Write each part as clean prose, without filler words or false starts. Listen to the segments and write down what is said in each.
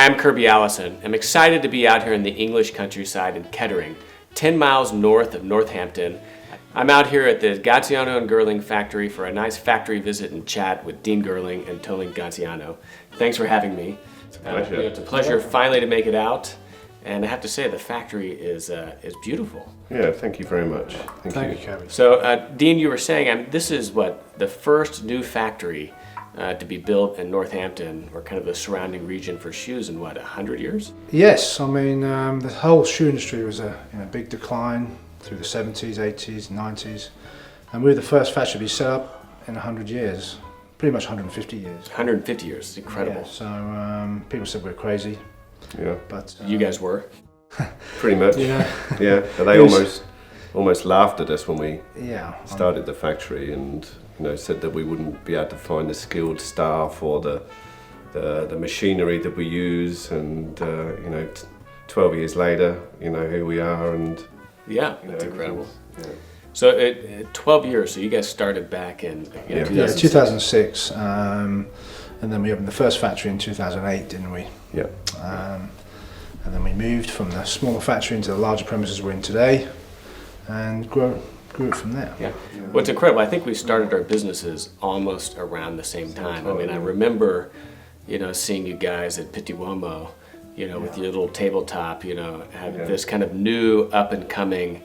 Hi, I'm Kirby Allison. I'm excited to be out here in the English countryside in Kettering, 10 miles north of Northampton. I'm out here at the Gaziano Girling Factory for a nice factory visit and chat with Dean Girling and Tony Gaziano. Thanks for having me. It's a pleasure. It's a pleasure finally to make it out. And I have to say, the factory is beautiful. Yeah, thank you very much. Thank you, Kirby. So, Dean, you were saying, this is what, the first new factory to be built in Northampton, or kind of the surrounding region for shoes in what, 100 years? Yes, I mean, the whole shoe industry was in a big decline through the 70s, 80s, 90s. And we were the first factory to be set up in 100 years, pretty much 150 years. 150 years, it's incredible. Yeah, so people said we were crazy. Yeah, but you guys were? pretty much. Yeah, yeah. But they almost laughed at us when we started the factory, and said that we wouldn't be able to find the skilled staff or the machinery that we use. And 12 years later, here we are, and that's incredible. Yeah. So 12 years. So you guys started back in 2006, and then we opened the first factory in 2008, didn't we? Yeah. And then we moved from the smaller factory into the larger premises we're in today, and grew it from there. Yeah. What's incredible, I think we started our businesses almost around the same time. I mean, I remember, seeing you guys at Pitti Uomo, with your little tabletop, have this kind of new up and coming,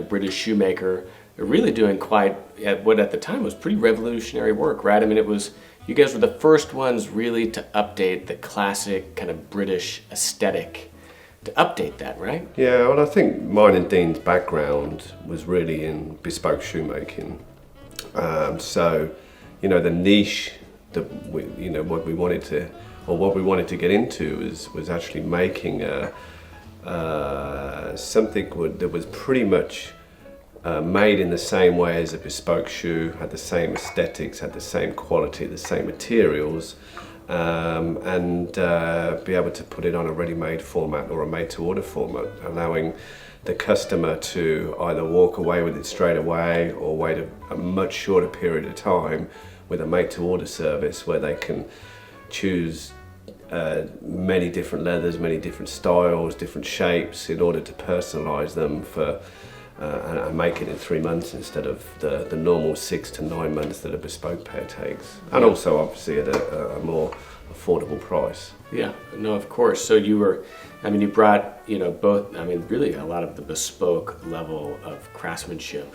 British shoemaker, really doing quite what at the time was pretty revolutionary work, right? I mean, you guys were the first ones really to update the classic kind of British aesthetic, to update that, right? Yeah, well, I think mine and Dean's background was really in bespoke shoemaking. So, the niche that what we wanted to get into was actually making something that was pretty much made in the same way as a bespoke shoe, had the same aesthetics, had the same quality, the same materials, and be able to put it on a ready-made format or a made-to-order format, allowing the customer to either walk away with it straight away or wait a much shorter period of time with a made-to-order service where they can choose many different leathers, many different styles, different shapes in order to personalize them and make it in 3 months instead of the normal 6 to 9 months that a bespoke pair takes. And also obviously at a more affordable price. Yeah, no, of course. So you brought, both, really a lot of the bespoke level of craftsmanship,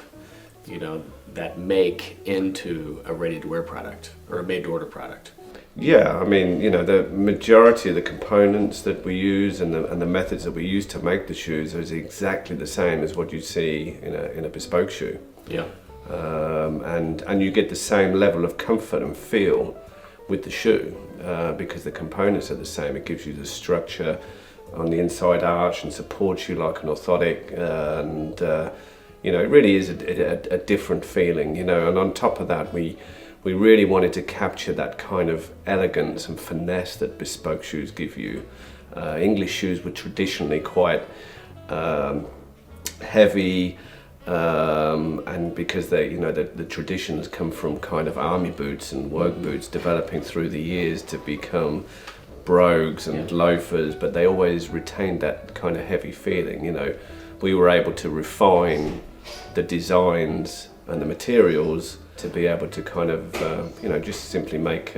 that make into a ready-to-wear product or a made-to-order product. Yeah, the majority of the components that we use and the methods that we use to make the shoes is exactly the same as what you see in a bespoke shoe. Yeah. And you get the same level of comfort and feel with the shoe because the components are the same. It gives you the structure on the inside arch and supports you like an orthotic, and it really is a different feeling. And on top of that, we really wanted to capture that kind of elegance and finesse that bespoke shoes give you. English shoes were traditionally quite heavy, and because the traditions come from kind of army boots and work boots developing through the years to become brogues and loafers, but they always retained that kind of heavy feeling. We were able to refine the designs and the materials to be able to kind of, just simply make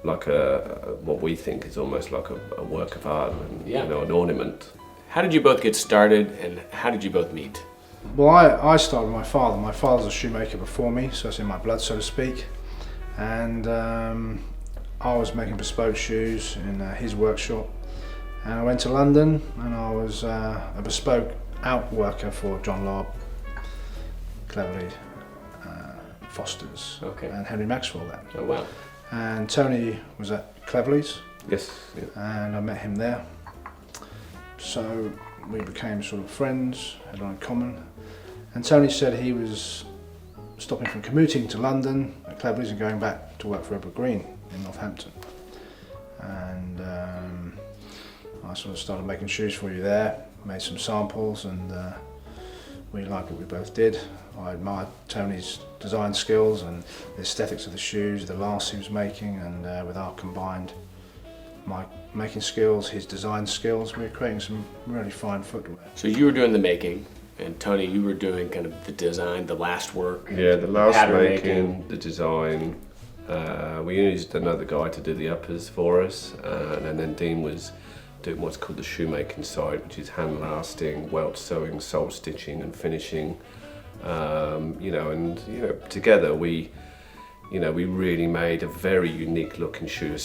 what we think is almost like a work of art and an ornament. How did you both get started, and how did you both meet? Well, I started with my father. My father's a shoemaker before me, so it's in my blood, so to speak. And I was making bespoke shoes in his workshop. And I went to London, and I was a bespoke outworker for John Lobb, Cleverly, Foster's, and Henry Maxwell then. Oh wow. And Tony was at Cleverly's. Yes. Yeah. And I met him there. So we became sort of friends, had a lot in common. And Tony said he was stopping from commuting to London at Cleverly's and going back to work for Edward Green in Northampton. And I sort of started making shoes for you there, made some samples, and we liked what we both did. I admired Tony's design skills and the aesthetics of the shoes, the lasts he was making, and with our combined my making skills, his design skills. We were creating some really fine footwear. So you were doing the making, and Tony, you were doing kind of the design, the last work. Yeah, the last pattern making, the design. We used another guy to do the uppers for us, and then Dean was doing what's called the shoemaking side, which is hand lasting, welt sewing, sole stitching, and finishing. Together we really made a very unique looking shoe,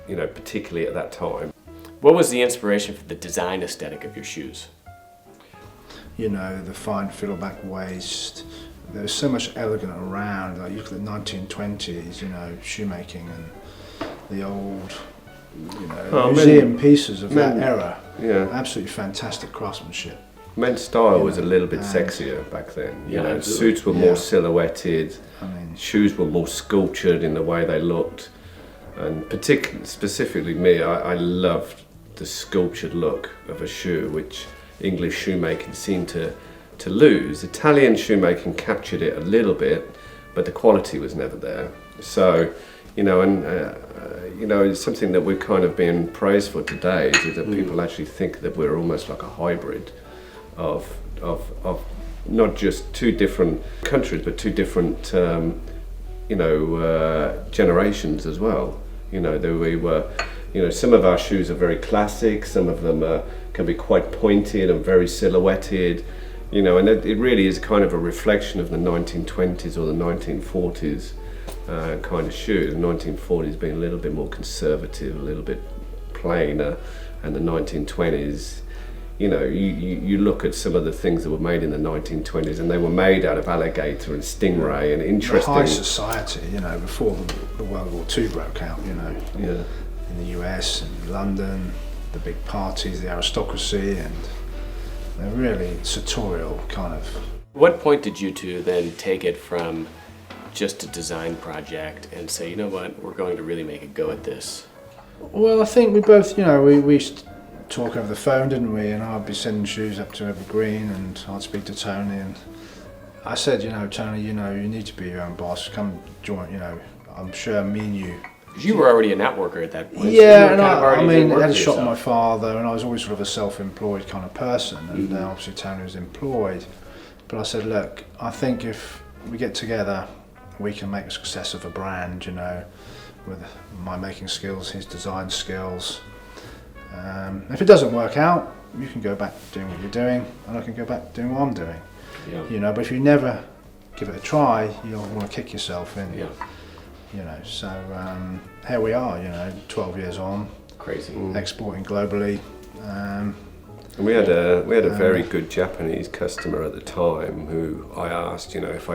particularly at that time. What was the inspiration for the design aesthetic of your shoes? You know, the fine fiddleback waist. There was so much elegant around. Like you look at the 1920s, you know, shoemaking and the old, museum pieces of that era. Yeah, absolutely fantastic craftsmanship. Men's style was a little bit sexier back then. Yeah, suits were more silhouetted. I mean, shoes were more sculptured in the way they looked, and specifically me, I loved the sculptured look of a shoe, which English shoemaking seemed to lose. Italian shoemaking captured it a little bit, but the quality was never there. So, it's something that we're kind of being praised for today, is that people actually think that we're almost like a hybrid of not just two different countries, but two different generations as well. Some of our shoes are very classic, some of them can be quite pointed and very silhouetted, and it really is kind of a reflection of the 1920s or the 1940s kind of shoe. The 1940s being a little bit more conservative, a little bit plainer, and the 1920s, you look at some of the things that were made in the 1920s, and they were made out of alligator and stingray and interesting. The high society, before the World War II broke out, Yeah. in the US and London, the big parties, the aristocracy, and they're really sartorial kind of. What point did you two then take it from just a design project and say, you know what, we're going to really make a go at this? Well, I think we both, we used to talk over the phone, didn't we? And I'd be sending shoes up to Evergreen, and I'd speak to Tony, and I said, Tony, you need to be your own boss. Come join, I'm sure me and you. You were already a networker at that point. Yeah, so and I had a shot at at my father, and I was always sort of a self-employed kind of person, and obviously Tony was employed. But I said, look, I think if we get together, we can make a success of a brand, with my making skills, his design skills. If it doesn't work out, you can go back doing what you're doing, and I can go back doing what I'm doing. Yeah. But if you never give it a try, you'll want to kick yourself in. Yeah. So here we are, 12 years on, Crazy. exporting globally. And we had a very good Japanese customer at the time who I asked, if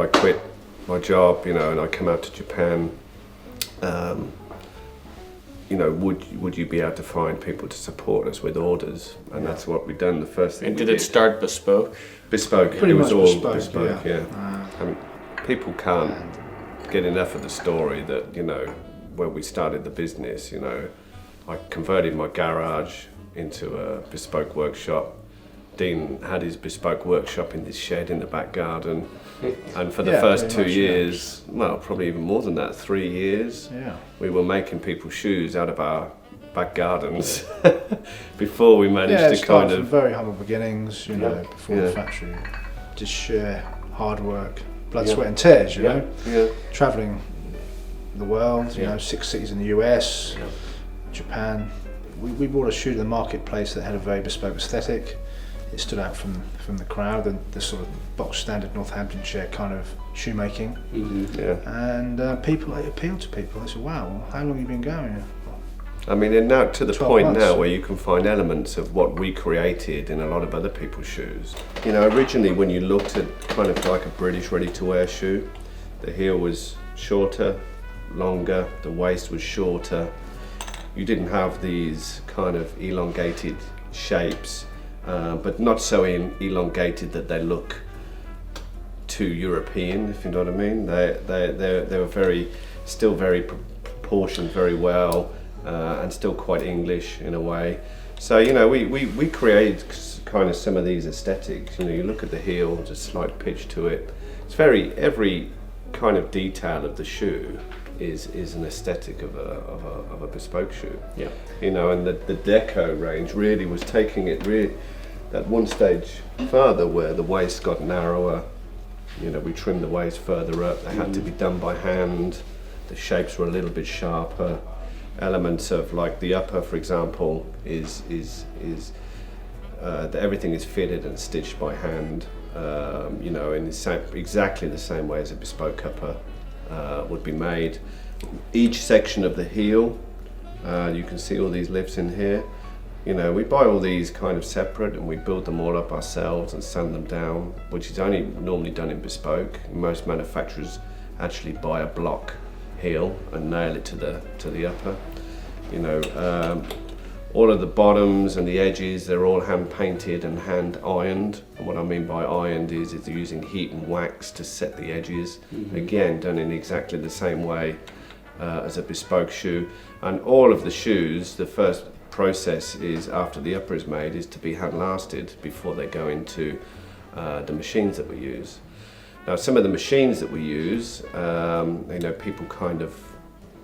I quit my job, and I come out to Japan, would you be able to find people to support us with orders? And that's what we've done. The first thing. And did it start bespoke? Bespoke. Pretty it was much all bespoke, yeah. I mean, people can't get enough of the story that, when we started the business, I converted my garage into a bespoke workshop. Dean had his bespoke workshop in this shed in the back garden, and for the first 2 years, well, probably even more than that, 3 years, we were making people shoes out of our back gardens before we managed to kind of. Very humble beginnings, before the factory, just sheer hard work, blood, sweat, and tears, travelling the world, 6 cities in the US, Japan. We brought a shoe to the marketplace that had a very bespoke aesthetic. It stood out from the crowd, the sort of box standard Northamptonshire kind of shoemaking. And it appealed to people. They said, wow, how long have you been going? I mean, and now to the 12 point months. now where you can find elements of what we created in a lot of other people's shoes. Originally when you looked at kind of like a British ready-to-wear shoe, the heel was shorter, longer, the waist was shorter. You didn't have these kind of elongated shapes, but not so elongated that they look too European, if you know what I mean. They were still very proportioned very well, and still quite English in a way. So we created kind of some of these aesthetics. You look at the heel, there's a slight pitch to it. It's every kind of detail of the shoe is an aesthetic of a bespoke shoe. Yeah. You know, and the deco range really was taking it that one stage further, where the waist got narrower. You know, we trimmed the waist further up. They had to be done by hand. The shapes were a little bit sharper. Elements of, like, the upper, for example, is everything is fitted and stitched by hand. You know, in exactly the same way as a bespoke upper would be made. Each section of the heel, you can see all these lifts in here. You know, we buy all these kind of separate, and we build them all up ourselves and sand them down, which is only normally done in bespoke. Most manufacturers actually buy a block heel and nail it to the upper. You know, all of the bottoms and the edges, they're all hand painted and hand ironed. And what I mean by ironed is they're using heat and wax to set the edges. Again, done in exactly the same way as a bespoke shoe. And all of the shoes, the first process is, after the upper is made, is to be hand lasted before they go into the machines that we use. Now, some of the machines that we use, you know, people kind of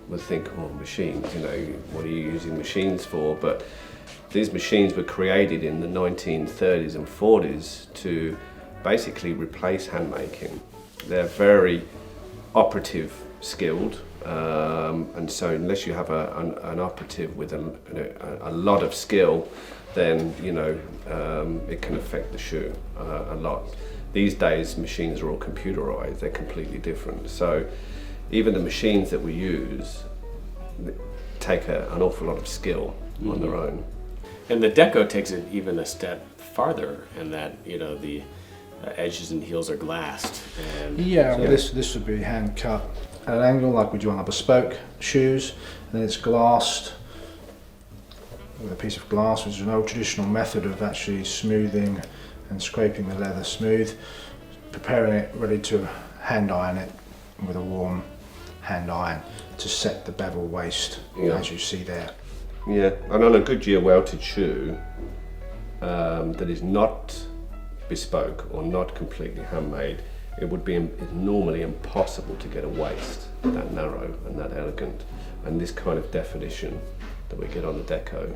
would think, oh, machines, you know, what are you using machines for? But these machines were created in the 1930s and 40s to basically replace hand making. They're very operative skilled, and so unless you have an operative with a lot of skill, then, you know, it can affect the shoe a lot. These days, machines are all computerized, they're completely different. So even the machines that we use take an awful lot of skill on their own. And the deco takes it even a step farther in that, you know, the edges and heels are glassed. And Yeah, well, this would be hand cut at an angle like we do on our bespoke shoes, and then it's glassed with a piece of glass, which is an old traditional method of actually smoothing and scraping the leather smooth, preparing it ready to hand iron it with a warm hand iron to set the bevel waist, as you see there. Yeah, and on a Goodyear welted shoe that is not bespoke or not completely handmade, it would be normally impossible to get a waist that narrow and that elegant and this kind of definition that we get on the deco.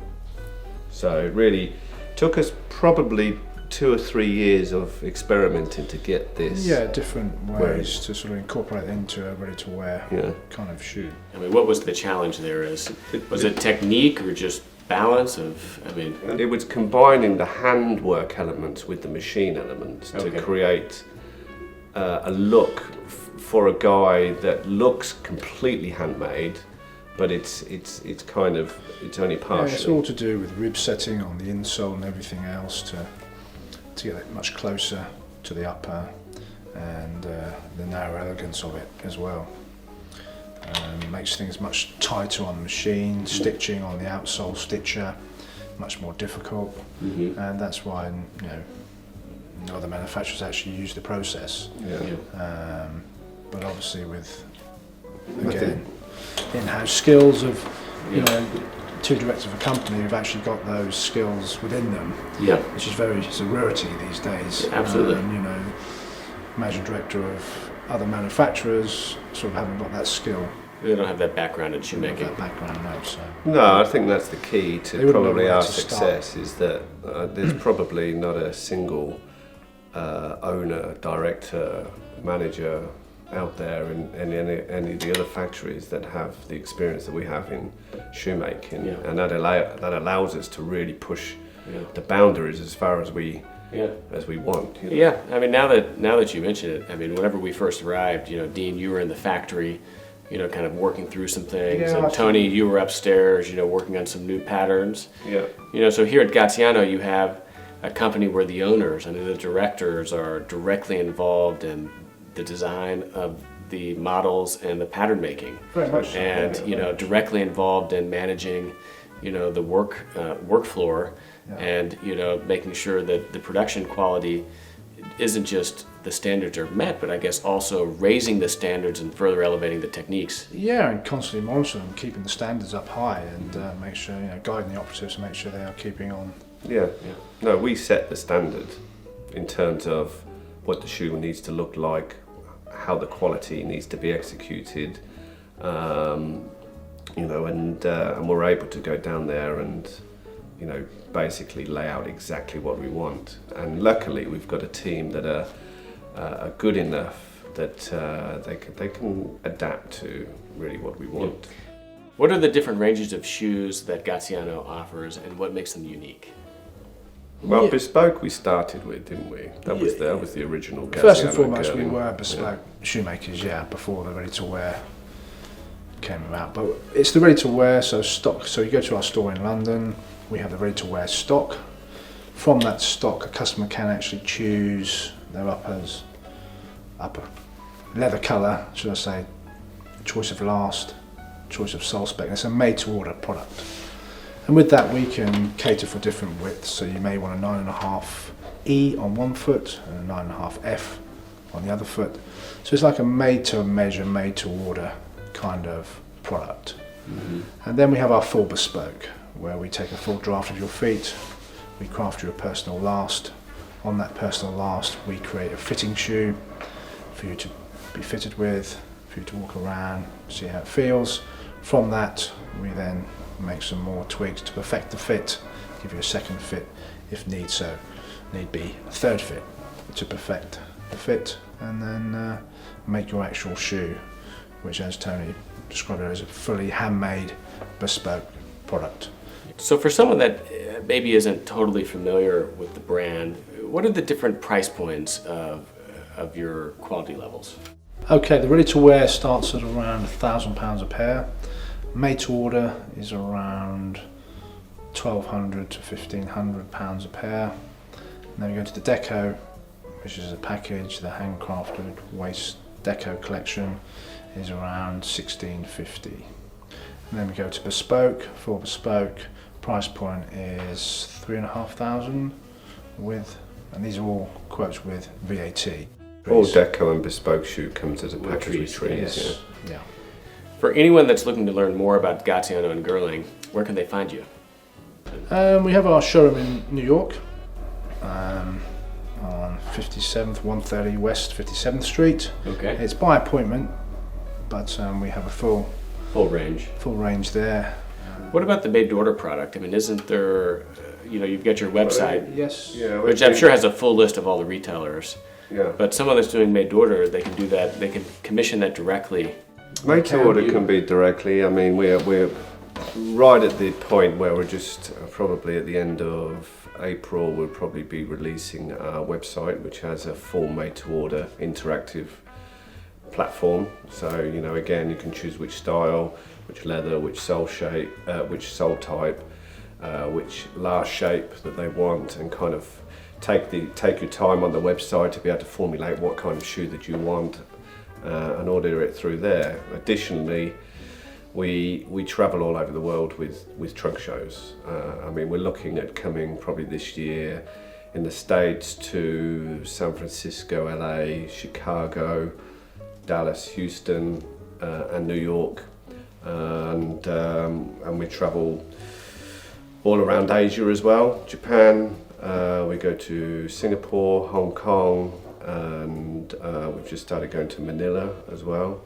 So it really took us probably 2 or 3 years of experimenting to get this. Yeah, different ways to sort of incorporate it into a ready-to-wear kind of shoe. I mean, what was the challenge there? Was it technique or just balance of, I mean... It was combining the handwork elements with the machine elements to create a look for a guy that looks completely handmade, but it's kind of, it's only partially. Yeah, it's all to do with rib setting on the insole and everything else to get it much closer to the upper, and the narrow elegance of it as well. Makes things much tighter on the machine, stitching on the outsole stitcher much more difficult, and that's why, you know, other manufacturers actually use the process. But obviously with, again, in-house skills of, you know, two directors of a company who've actually got those skills within them, which is it's a rarity these days. Absolutely. You know, managing director of other manufacturers sort of haven't got that skill. They don't have that background in shoemaking. That background, no. So. No, I think that's the key to probably our success, start. is that there's probably not a single owner, director, manager out there in any of the other factories that have the experience that we have in shoemaking, and that allows us to really push the boundaries as far as we want. You know? Yeah, I mean, now that you mention it, I mean, whenever we first arrived, you know, Dean, you were in the factory, you know, kind of working through some things, and Tony, you were upstairs, you know, working on some new patterns. Yeah. You know, so here at Gaziano, you have a company where the owners and the directors are directly involved in the design of the models and the pattern making. Very much so. And, you know, directly involved in managing, you know, the work floor, and, you know, making sure that the production quality isn't just the standards are met, but I guess also raising the standards and further elevating the techniques. Yeah, and constantly monitoring them, keeping the standards up high, and make sure, you know, guiding the operatives to make sure they are keeping on. Yeah. No, we set the standard in terms of what the shoe needs to look like, how the quality needs to be executed, You know, and we're able to go down there and, you know, basically lay out exactly what we want. And luckily, we've got a team that are good enough that they can adapt to really what we want. What are the different ranges of shoes that Gaziano offers, and what makes them unique? Well, Yeah. bespoke we started with, didn't we? That was the original Gaziano First and foremost, we Girling. were bespoke shoemakers, before the ready-to-wear came about. But it's the ready-to-wear, so stock. So you go to our store in London, we have the ready-to-wear stock. From that stock, a customer can actually choose their upper leather colour, should I say, choice of last, choice of sole spec. It's a made-to-order product. And with that, we can cater for different widths. So you may want a 9.5 E on one foot and a 9.5 F on the other foot. So it's like a made-to-measure, made-to-order kind of product. Mm-hmm. And then we have our full bespoke, where we take a full draft of your feet, we craft you a personal last. On that personal last, we create a fitting shoe for you to be fitted with, for you to walk around, see how it feels. From that, we then make some more tweaks to perfect the fit, give you a second fit if need be, a third fit to perfect the fit, and then make your actual shoe, which, as Tony described it, is a fully handmade, bespoke product. So for someone that maybe isn't totally familiar with the brand, what are the different price points of your quality levels? Okay, the ready-to-wear starts at around £1,000 a pair. Made to order is around £1,200 to £1,500 a pair. And then we go to the deco, which is a package. The handcrafted waist deco collection is around £1,650. And then we go to bespoke. For bespoke, price point is £3,500 and these are all quotes with VAT. All deco and bespoke shoe comes as a package with trees. Yes. Yeah. For anyone that's looking to learn more about Gaziano and Girling, where can they find you? We have our showroom in New York on 57th, 130 West 57th Street. Okay. It's by appointment, but we have a full range there. What about the made-to-order product? I mean, isn't there, you've got your website, Yes. Yeah, which I'm sure has a full list of all the retailers. Yeah. But someone that's doing made-to-order, they can do that. They can commission that directly. Made to order can be directly. I mean, we're right at the point where we're just probably at the end of April. We'll probably be releasing our website, which has a full made to order interactive platform. So again, you can choose which style, which leather, which sole shape, which sole type, which last shape that they want, and kind of take your time on the website to be able to formulate what kind of shoe that you want. And order it through there. Additionally, we travel all over the world with trunk shows. I mean, we're looking at coming probably this year in the States to San Francisco, LA, Chicago, Dallas, Houston, and New York, and we travel all around Asia as well. Japan. We go to Singapore, Hong Kong. And we've just started going to Manila as well,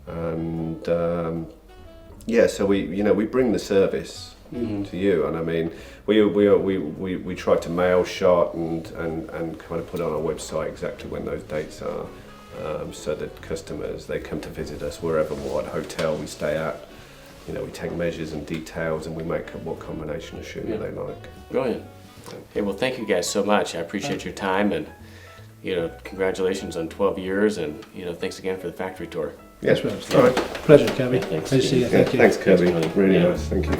and so we bring the service to you, and I mean we try to mail shot and kind of put on our website exactly when those dates are, so that customers, they come to visit us wherever, what hotel we stay at, we take measures and details, and we make up what combination of shoe they like. Brilliant. Okay, well, thank you guys so much. I appreciate your time, and congratulations on 12 years, and thanks again for the factory tour. Yes, Yes, all right. Pleasure, Kirby. Thanks. Pleasure to see you. Yeah, Thank you. thanks, Kirby. Thanks, Really yeah. nice. Thank you.